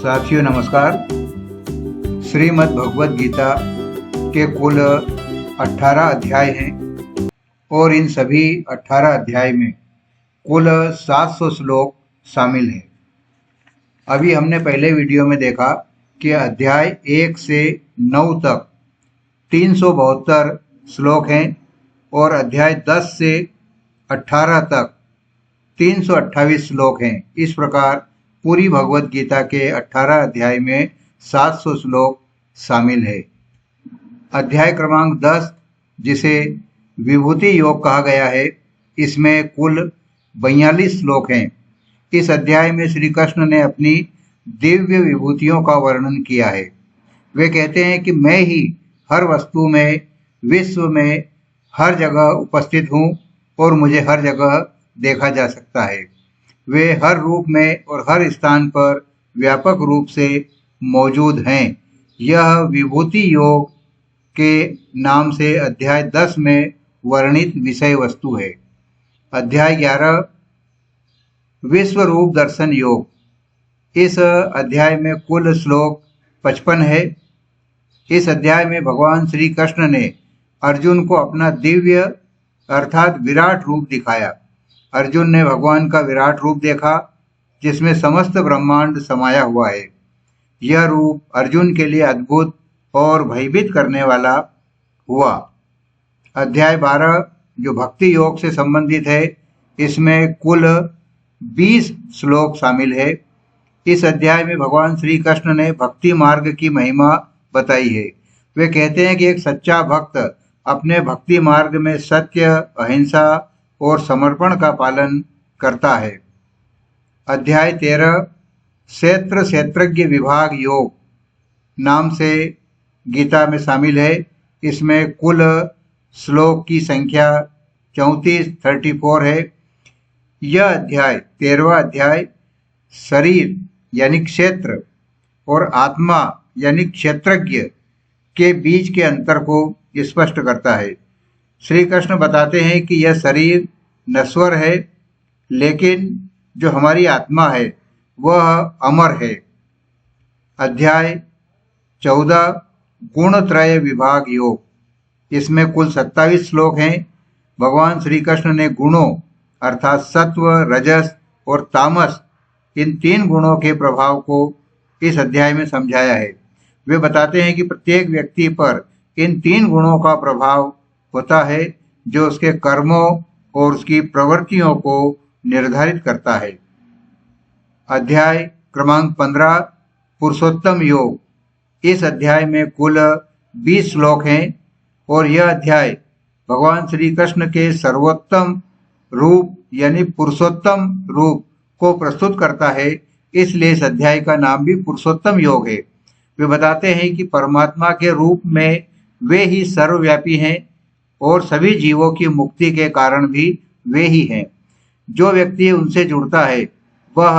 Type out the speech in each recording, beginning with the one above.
साथियों नमस्कार। श्रीमद् भगवद गीता के कुल 18 अध्याय हैं और इन सभी 18 अध्याय में कुल 700 श्लोक शामिल हैं। अभी हमने पहले वीडियो में देखा कि अध्याय 1 से 9 तक 372 श्लोक हैं और अध्याय 10 से 18 तक 328 श्लोक हैं। इस प्रकार पूरी भगवद गीता के 18 अध्याय में 700 श्लोक शामिल है। अध्याय क्रमांक 10 जिसे विभूति योग कहा गया है, इसमें कुल 42 श्लोक हैं। इस अध्याय में श्री कृष्ण ने अपनी दिव्य विभूतियों का वर्णन किया है। वे कहते हैं कि मैं ही हर वस्तु में, विश्व में हर जगह उपस्थित हूँ और मुझे हर जगह देखा जा सकता है। वे हर रूप में और हर स्थान पर व्यापक रूप से मौजूद हैं। यह विभूति योग के नाम से अध्याय 10 में वर्णित विषय वस्तु है। अध्याय 11 विश्व रूप दर्शन योग। इस अध्याय में कुल श्लोक 55 है। इस अध्याय में भगवान श्री कृष्ण ने अर्जुन को अपना दिव्य अर्थात विराट रूप दिखाया। अर्जुन ने भगवान का विराट रूप देखा जिसमें समस्त ब्रह्मांड समाया हुआ है। यह रूप अर्जुन के लिए अद्भुत और भयभीत करने वाला हुआ। अध्याय 12 जो भक्ति योग से संबंधित है, इसमें कुल 20 श्लोक शामिल है। इस अध्याय में भगवान श्री कृष्ण ने भक्ति मार्ग की महिमा बताई है। वे कहते हैं कि एक सच्चा भक्त अपने भक्ति मार्ग में सत्य, अहिंसा और समर्पण का पालन करता है। अध्याय 13 क्षेत्र क्षेत्रज्ञ विभाग योग नाम से गीता में शामिल है। इसमें कुल श्लोक की संख्या 34 है। यह अध्याय 13वां अध्याय शरीर यानी क्षेत्र और आत्मा यानी क्षेत्रज्ञ के बीच के अंतर को स्पष्ट करता है। श्री कृष्ण बताते हैं कि यह शरीर नश्वर है, लेकिन जो हमारी आत्मा है वह अमर है। अध्याय 14 गुणत्रय विभाग योग। इसमें कुल 27 श्लोक हैं। भगवान श्री कृष्ण ने गुणों अर्थात सत्व, रजस और तामस इन 3 गुणों के प्रभाव को इस अध्याय में समझाया है। वे बताते हैं कि प्रत्येक व्यक्ति पर इन 3 गुणों का प्रभाव होता है जो उसके कर्मों और उसकी प्रवृत्तियों को निर्धारित करता है। अध्याय क्रमांक 15 पुरुषोत्तम योग। इस अध्याय में कुल 20 श्लोक हैं और यह अध्याय भगवान श्री कृष्ण के सर्वोत्तम रूप यानी पुरुषोत्तम रूप को प्रस्तुत करता है। इसलिए इस अध्याय का नाम भी पुरुषोत्तम योग है। वे बताते हैं कि परमात्मा के रूप में वे ही सर्वव्यापी हैं और सभी जीवों की मुक्ति के कारण भी वे ही हैं। जो व्यक्ति उनसे जुड़ता है वह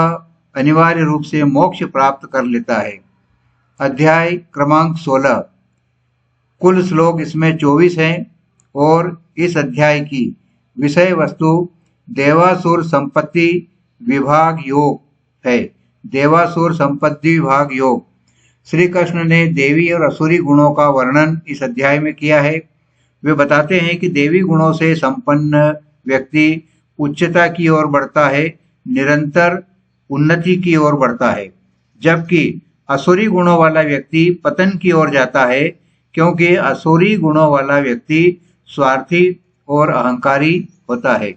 अनिवार्य रूप से मोक्ष प्राप्त कर लेता है। अध्याय क्रमांक 16 कुल श्लोक इसमें 24 हैं और इस अध्याय की विषय वस्तु देवासुर संपत्ति विभाग योग है। देवासुर संपत्ति विभाग योग। श्री कृष्ण ने देवी और असुरी गुणों का वर्णन इस अध्याय में किया है। वे बताते हैं कि देवी गुणों से संपन्न व्यक्ति उच्चता की ओर बढ़ता है, निरंतर उन्नति की ओर बढ़ता है, जबकि असुरी गुणों वाला व्यक्ति पतन की ओर जाता है, क्योंकि असुरी गुणों वाला व्यक्ति स्वार्थी और अहंकारी होता है।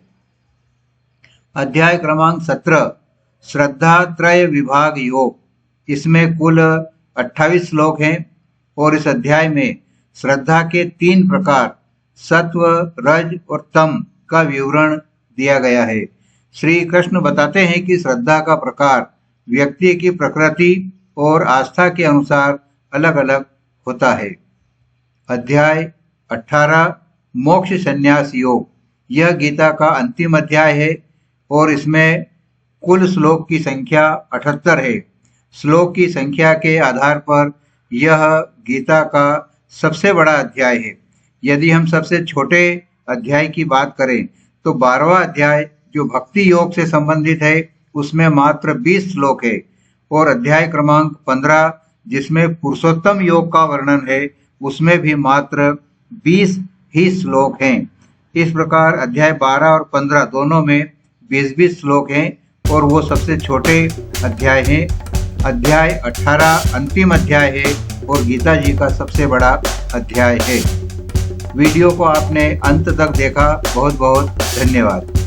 अध्याय क्रमांक 17 श्रद्धा त्रय विभाग योग। इसमें कुल 28 श्लोक हैं और इस अध्याय में श्रद्धा के 3 प्रकार सत्व, रज और तम का विवरण दिया गया है। श्री कृष्ण बताते हैं कि श्रद्धा का प्रकार व्यक्ति की प्रकृति और आस्था के अनुसार अलग अलग होता है। अध्याय 18 मोक्ष संन्यास योग। यह गीता का अंतिम अध्याय है और इसमें कुल श्लोक की संख्या 78 है। श्लोक की संख्या के आधार पर यह गीता का सबसे बड़ा अध्याय है। यदि हम सबसे छोटे अध्याय की बात करें तो 12वां अध्याय जो भक्ति योग से संबंधित है उसमें मात्र 20 श्लोक है और अध्याय क्रमांक 15 जिसमें पुरुषोत्तम योग का वर्णन है उसमें भी मात्र 20 ही श्लोक हैं। इस प्रकार अध्याय 12 और 15 दोनों में 20-20 श्लोक हैं और वो सबसे छोटे अध्याय हैं। अध्याय 18 अंतिम अध्याय है और गीता जी का सबसे बड़ा अध्याय है। वीडियो को आपने अंत तक देखा, बहुत बहुत धन्यवाद।